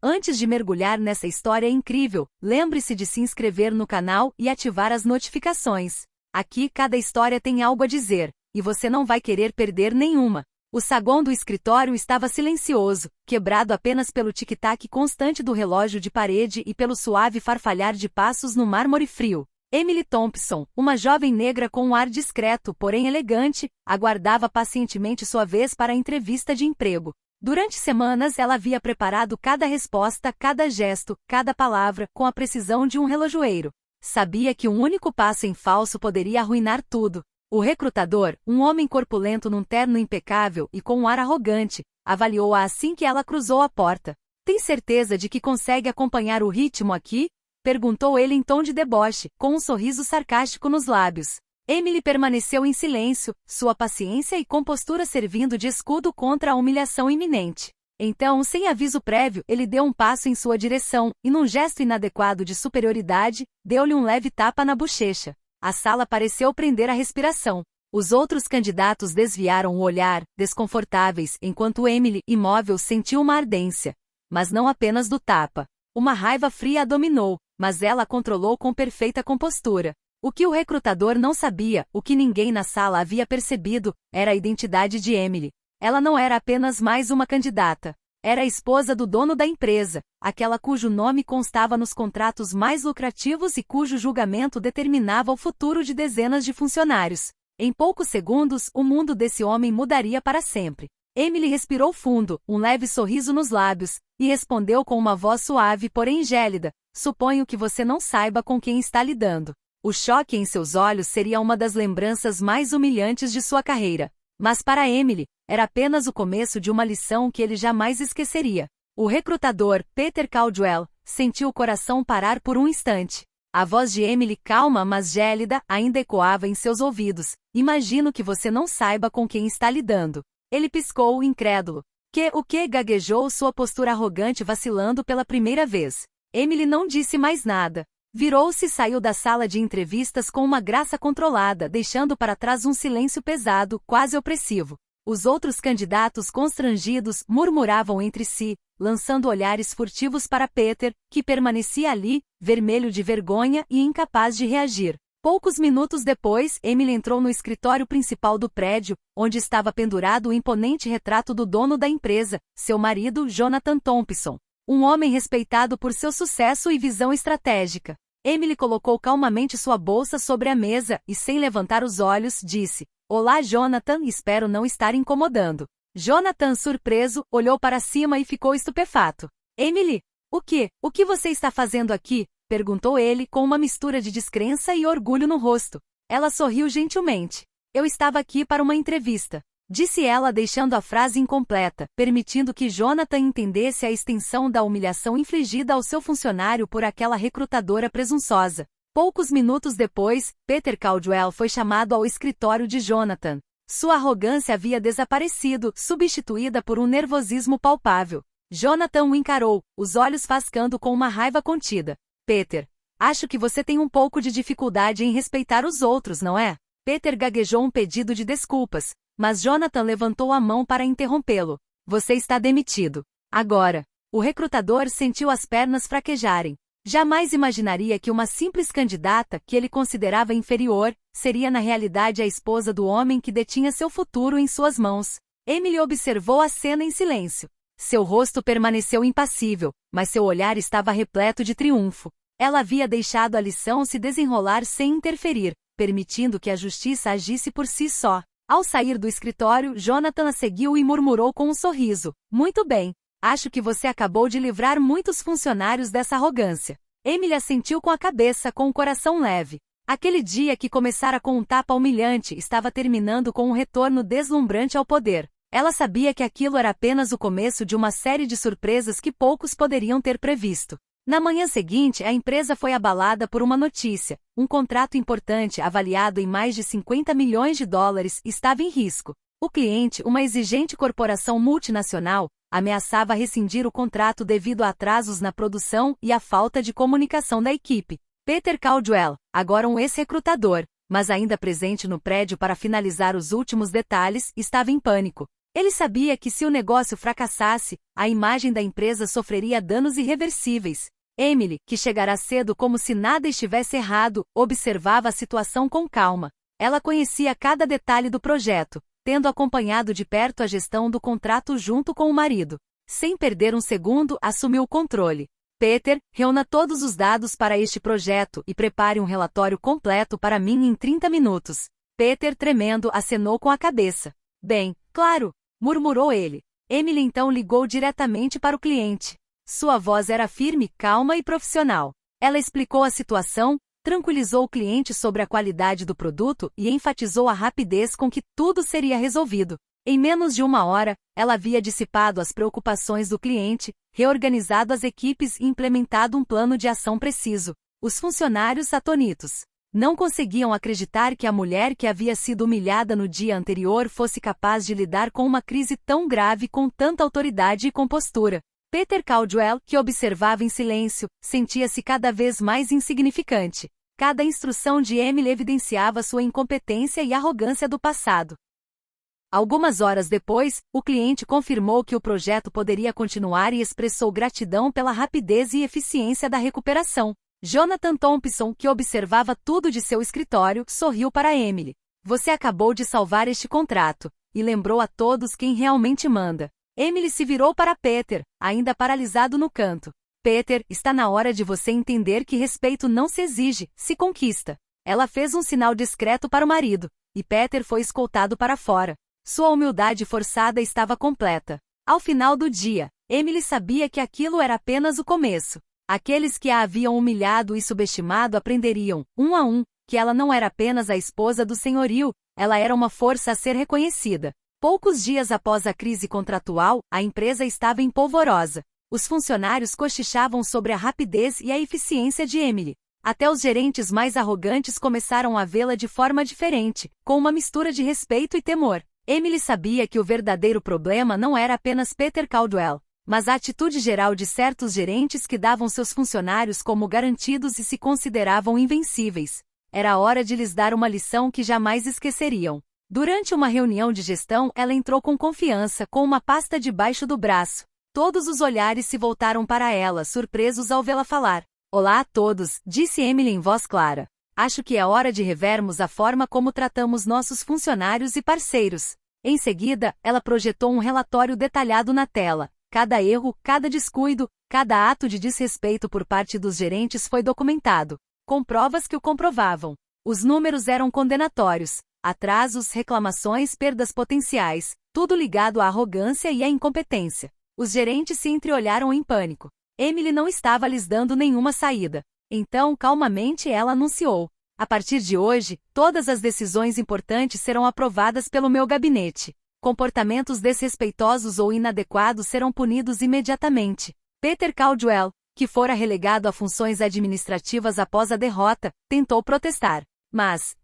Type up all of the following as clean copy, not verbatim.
Antes de mergulhar nessa história incrível, lembre-se de se inscrever no canal e ativar as notificações. Aqui cada história tem algo a dizer, e você não vai querer perder nenhuma. O saguão do escritório estava silencioso, quebrado apenas pelo tic-tac constante do relógio de parede e pelo suave farfalhar de passos no mármore frio. Emily Thompson, uma jovem negra com um ar discreto, porém elegante, aguardava pacientemente sua vez para a entrevista de emprego. Durante semanas ela havia preparado cada resposta, cada gesto, cada palavra, com a precisão de um relojoeiro. Sabia que um único passo em falso poderia arruinar tudo. O recrutador, um homem corpulento num terno impecável e com um ar arrogante, avaliou-a assim que ela cruzou a porta. Tem certeza de que consegue acompanhar o ritmo aqui? Perguntou ele em tom de deboche, com um sorriso sarcástico nos lábios. Emily permaneceu em silêncio, sua paciência e compostura servindo de escudo contra a humilhação iminente. Então, sem aviso prévio, ele deu um passo em sua direção, e num gesto inadequado de superioridade, deu-lhe um leve tapa na bochecha. A sala pareceu prender a respiração. Os outros candidatos desviaram o olhar, desconfortáveis, enquanto Emily, imóvel, sentiu uma ardência. Mas não apenas do tapa. Uma raiva fria a dominou, mas ela a controlou com perfeita compostura. O que o recrutador não sabia, o que ninguém na sala havia percebido, era a identidade de Emily. Ela não era apenas mais uma candidata. Era a esposa do dono da empresa, aquela cujo nome constava nos contratos mais lucrativos e cujo julgamento determinava o futuro de dezenas de funcionários. Em poucos segundos, o mundo desse homem mudaria para sempre. Emily respirou fundo, um leve sorriso nos lábios, e respondeu com uma voz suave porém gélida: "Suponho que você não saiba com quem está lidando." O choque em seus olhos seria uma das lembranças mais humilhantes de sua carreira. Mas para Emily, era apenas o começo de uma lição que ele jamais esqueceria. O recrutador, Peter Caldwell, sentiu o coração parar por um instante. A voz de Emily, calma mas gélida, ainda ecoava em seus ouvidos. "Imagino que você não saiba com quem está lidando." Ele piscou, incrédulo. O que? Gaguejou, sua postura arrogante vacilando pela primeira vez. Emily não disse mais nada. Virou-se e saiu da sala de entrevistas com uma graça controlada, deixando para trás um silêncio pesado, quase opressivo. Os outros candidatos constrangidos murmuravam entre si, lançando olhares furtivos para Peter, que permanecia ali, vermelho de vergonha e incapaz de reagir. Poucos minutos depois, Emily entrou no escritório principal do prédio, onde estava pendurado o imponente retrato do dono da empresa, seu marido, Jonathan Thompson. Um homem respeitado por seu sucesso e visão estratégica. Emily colocou calmamente sua bolsa sobre a mesa e, sem levantar os olhos, disse: "Olá, Jonathan, espero não estar incomodando." Jonathan, surpreso, olhou para cima e ficou estupefato. "Emily, o que você está fazendo aqui?" perguntou ele com uma mistura de descrença e orgulho no rosto. Ela sorriu gentilmente. "Eu estava aqui para uma entrevista," disse ela deixando a frase incompleta, permitindo que Jonathan entendesse a extensão da humilhação infligida ao seu funcionário por aquela recrutadora presunçosa. Poucos minutos depois, Peter Caldwell foi chamado ao escritório de Jonathan. Sua arrogância havia desaparecido, substituída por um nervosismo palpável. Jonathan o encarou, os olhos fascando com uma raiva contida. "Peter, acho que você tem um pouco de dificuldade em respeitar os outros, não é?" Peter gaguejou um pedido de desculpas, mas Jonathan levantou a mão para interrompê-lo. "Você está demitido. Agora." O recrutador sentiu as pernas fraquejarem. Jamais imaginaria que uma simples candidata, que ele considerava inferior, seria na realidade a esposa do homem que detinha seu futuro em suas mãos. Emily observou a cena em silêncio. Seu rosto permaneceu impassível, mas seu olhar estava repleto de triunfo. Ela havia deixado a lição se desenrolar sem interferir, permitindo que a justiça agisse por si só. Ao sair do escritório, Jonathan a seguiu e murmurou com um sorriso: "Muito bem. Acho que você acabou de livrar muitos funcionários dessa arrogância." Emily assentiu com a cabeça, com o coração leve. Aquele dia que começara com um tapa humilhante estava terminando com um retorno deslumbrante ao poder. Ela sabia que aquilo era apenas o começo de uma série de surpresas que poucos poderiam ter previsto. Na manhã seguinte, a empresa foi abalada por uma notícia. Um contrato importante, avaliado em mais de 50 milhões de dólares, estava em risco. O cliente, uma exigente corporação multinacional, ameaçava rescindir o contrato devido a atrasos na produção e à falta de comunicação da equipe. Peter Caldwell, agora um ex-recrutador, mas ainda presente no prédio para finalizar os últimos detalhes, estava em pânico. Ele sabia que se o negócio fracassasse, a imagem da empresa sofreria danos irreversíveis. Emily, que chegara cedo como se nada estivesse errado, observava a situação com calma. Ela conhecia cada detalhe do projeto, tendo acompanhado de perto a gestão do contrato junto com o marido. Sem perder um segundo, assumiu o controle. Peter, reúna todos os dados para este projeto e prepare um relatório completo para mim em 30 minutos. Peter, tremendo, acenou com a cabeça. Bem, claro, murmurou ele. Emily então ligou diretamente para o cliente. Sua voz era firme, calma e profissional. Ela explicou a situação, tranquilizou o cliente sobre a qualidade do produto e enfatizou a rapidez com que tudo seria resolvido. Em menos de 1 hora, ela havia dissipado as preocupações do cliente, reorganizado as equipes e implementado um plano de ação preciso. Os funcionários, atônitos, não conseguiam acreditar que a mulher que havia sido humilhada no dia anterior fosse capaz de lidar com uma crise tão grave com tanta autoridade e compostura. Peter Caldwell, que observava em silêncio, sentia-se cada vez mais insignificante. Cada instrução de Emily evidenciava sua incompetência e arrogância do passado. Algumas horas depois, o cliente confirmou que o projeto poderia continuar e expressou gratidão pela rapidez e eficiência da recuperação. Jonathan Thompson, que observava tudo de seu escritório, sorriu para Emily. Você acabou de salvar este contrato, e lembrou a todos quem realmente manda. Emily se virou para Peter, ainda paralisado no canto. Peter, está na hora de você entender que respeito não se exige, se conquista. Ela fez um sinal discreto para o marido, e Peter foi escoltado para fora. Sua humildade forçada estava completa. Ao final do dia, Emily sabia que aquilo era apenas o começo. Aqueles que a haviam humilhado e subestimado aprenderiam, um a um, que ela não era apenas a esposa do senhorio, ela era uma força a ser reconhecida. Poucos dias após a crise contratual, a empresa estava em polvorosa. Os funcionários cochichavam sobre a rapidez e a eficiência de Emily. Até os gerentes mais arrogantes começaram a vê-la de forma diferente, com uma mistura de respeito e temor. Emily sabia que o verdadeiro problema não era apenas Peter Caldwell, mas a atitude geral de certos gerentes que davam seus funcionários como garantidos e se consideravam invencíveis. Era hora de lhes dar uma lição que jamais esqueceriam. Durante uma reunião de gestão, ela entrou com confiança, com uma pasta debaixo do braço. Todos os olhares se voltaram para ela, surpresos ao vê-la falar. Olá a todos, disse Emily em voz clara. Acho que é hora de revermos a forma como tratamos nossos funcionários e parceiros. Em seguida, ela projetou um relatório detalhado na tela. Cada erro, cada descuido, cada ato de desrespeito por parte dos gerentes foi documentado, com provas que o comprovavam. Os números eram condenatórios. Atrasos, reclamações, perdas potenciais, tudo ligado à arrogância e à incompetência. Os gerentes se entreolharam em pânico. Emily não estava lhes dando nenhuma saída. Então, calmamente ela anunciou. A partir de hoje, todas as decisões importantes serão aprovadas pelo meu gabinete. Comportamentos desrespeitosos ou inadequados serão punidos imediatamente. Peter Caldwell, que fora relegado a funções administrativas após a derrota, tentou protestar. Mas,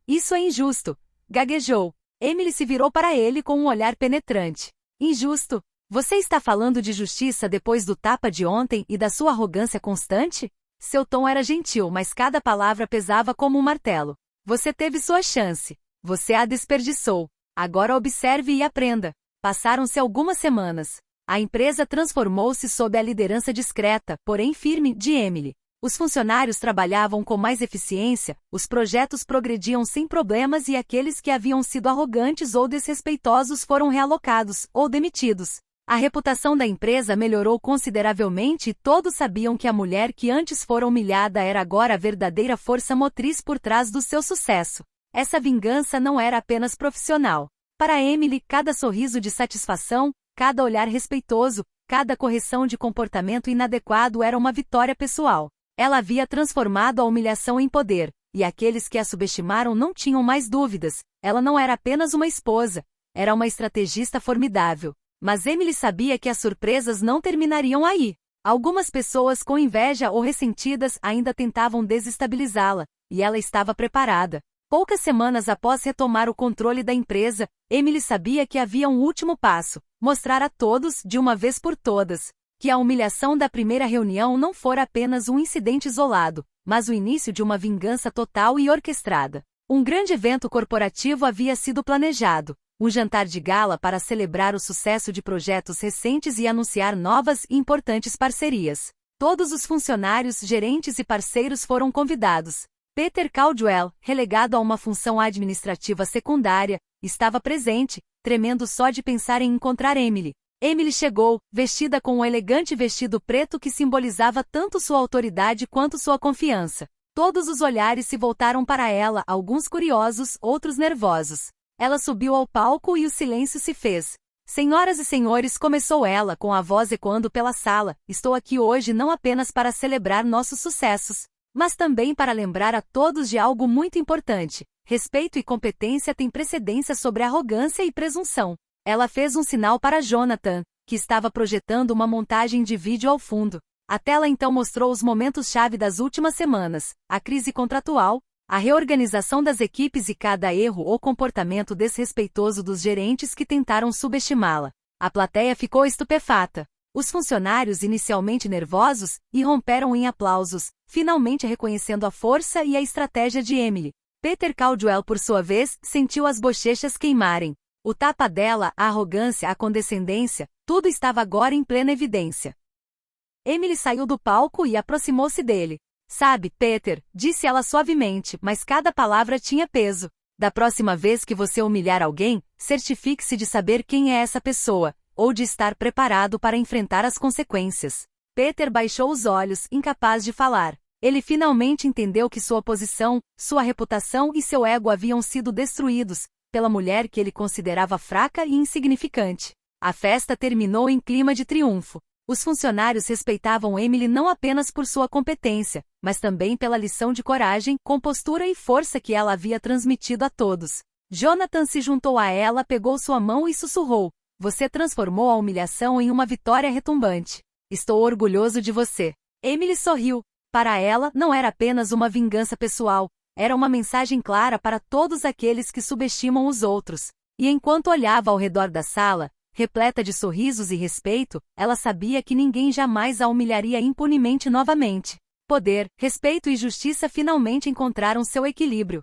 isso é injusto, gaguejou. Emily se virou para ele com um olhar penetrante. Injusto? Você está falando de justiça depois do tapa de ontem e da sua arrogância constante? Seu tom era gentil, mas cada palavra pesava como um martelo. Você teve sua chance. Você a desperdiçou. Agora observe e aprenda. Passaram-se algumas semanas. A empresa transformou-se sob a liderança discreta, porém firme, de Emily. Os funcionários trabalhavam com mais eficiência, os projetos progrediam sem problemas e aqueles que haviam sido arrogantes ou desrespeitosos foram realocados ou demitidos. A reputação da empresa melhorou consideravelmente e todos sabiam que a mulher que antes fora humilhada era agora a verdadeira força motriz por trás do seu sucesso. Essa vingança não era apenas profissional. Para Emily, cada sorriso de satisfação, cada olhar respeitoso, cada correção de comportamento inadequado era uma vitória pessoal. Ela havia transformado a humilhação em poder, e aqueles que a subestimaram não tinham mais dúvidas. Ela não era apenas uma esposa, era uma estrategista formidável. Mas Emily sabia que as surpresas não terminariam aí. Algumas pessoas com inveja ou ressentidas ainda tentavam desestabilizá-la, e ela estava preparada. Poucas semanas após retomar o controle da empresa, Emily sabia que havia um último passo: mostrar a todos, de uma vez por todas, que a humilhação da primeira reunião não fora apenas um incidente isolado, mas o início de uma vingança total e orquestrada. Um grande evento corporativo havia sido planejado. um jantar de gala para celebrar o sucesso de projetos recentes e anunciar novas e importantes parcerias. Todos os funcionários, gerentes e parceiros foram convidados. Peter Caldwell, relegado a uma função administrativa secundária, estava presente, tremendo só de pensar em encontrar Emily. Emily chegou, vestida com um elegante vestido preto que simbolizava tanto sua autoridade quanto sua confiança. Todos os olhares se voltaram para ela, alguns curiosos, outros nervosos. Ela subiu ao palco e o silêncio se fez. Senhoras e senhores, começou ela com a voz ecoando pela sala, estou aqui hoje não apenas para celebrar nossos sucessos, mas também para lembrar a todos de algo muito importante. Respeito e competência têm precedência sobre arrogância e presunção. Ela fez um sinal para Jonathan, que estava projetando uma montagem de vídeo ao fundo. A tela então mostrou os momentos-chave das últimas semanas, a crise contratual, a reorganização das equipes e cada erro ou comportamento desrespeitoso dos gerentes que tentaram subestimá-la. A plateia ficou estupefata. Os funcionários, inicialmente nervosos, irromperam em aplausos, finalmente reconhecendo a força e a estratégia de Emily. Peter Caldwell, por sua vez, sentiu as bochechas queimarem. O tapa dela, a arrogância, a condescendência, tudo estava agora em plena evidência. Emily saiu do palco e aproximou-se dele. Sabe, Peter, disse ela suavemente, mas cada palavra tinha peso. Da próxima vez que você humilhar alguém, certifique-se de saber quem é essa pessoa, ou de estar preparado para enfrentar as consequências. Peter baixou os olhos, incapaz de falar. Ele finalmente entendeu que sua posição, sua reputação e seu ego haviam sido destruídos pela mulher que ele considerava fraca e insignificante. A festa terminou em clima de triunfo. Os funcionários respeitavam Emily não apenas por sua competência, mas também pela lição de coragem, compostura e força que ela havia transmitido a todos. Jonathan se juntou a ela, pegou sua mão e sussurrou: "Você transformou a humilhação em uma vitória retumbante. Estou orgulhoso de você." Emily sorriu. Para ela, não era apenas uma vingança pessoal, era uma mensagem clara para todos aqueles que subestimam os outros. E enquanto olhava ao redor da sala, repleta de sorrisos e respeito, ela sabia que ninguém jamais a humilharia impunemente novamente. Poder, respeito e justiça finalmente encontraram seu equilíbrio.